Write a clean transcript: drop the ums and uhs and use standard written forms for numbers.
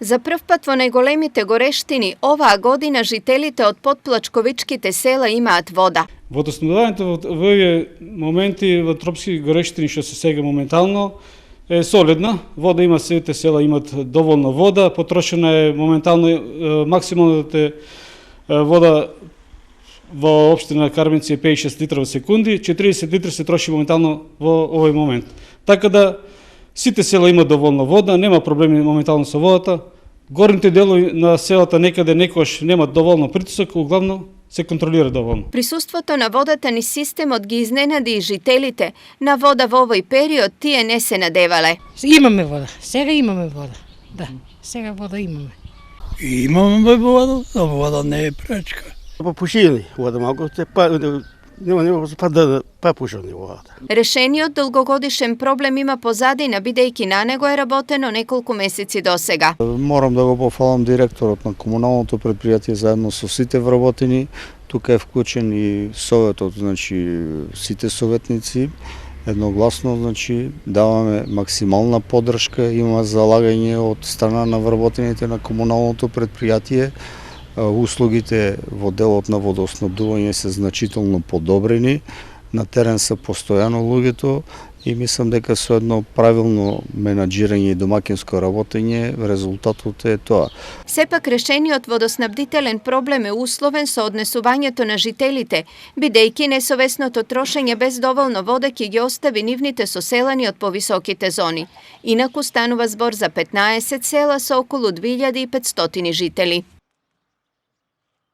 За прв пат во најголемите горештини оваа година жителите од подплачковичките села имаат вода. Водоснабдувањето во овие моменти во тропски горештини што се сега моментално е солидна. Вода има, сите села имат доволно вода, потрошена е моментално максималната вода во општина Карменци е 56 литра во секунди, 40 литра се троши моментално во овој момент. Така да сите села имаат доволно вода, нема проблеми моментално со водата. Горните делови на селата некаде некош немат доволно притисок, углавно се контролира доволно. Присуството на водата низ системот ги изненади и жителите. На вода во овој период тие не се надевале. Имаме вода, сега имаме вода. Да, сега вода имаме. Имаме вода, но вода не е пречка. Попушили вода малку, нема па пушани водата. Решениот долгогодишен проблем има позадина, бидејќи на него е работено неколку месеци досега. Морам да го пофалам директорот на комуналното предпријатие заедно со сите вработени. Тука е вклучен и советот, значи сите советници. Едногласно, значи, даваме максимална поддршка, има залагање од страна на вработените на комуналното предпријатие. Услугите во делот на водоснабдување се значително подобрени, на терен се постојано луѓето и мислам дека со едно правилно менаџирање и домакинско работење резултатот е тоа. Сепак решениот водоснабдителен проблем е условен со однесувањето на жителите, бидејќи несовесното трошење без доволно вода ќе ги остави нивните соселани од повисоките зони. Инаку станува збор за 15 села со околу 2500 жители.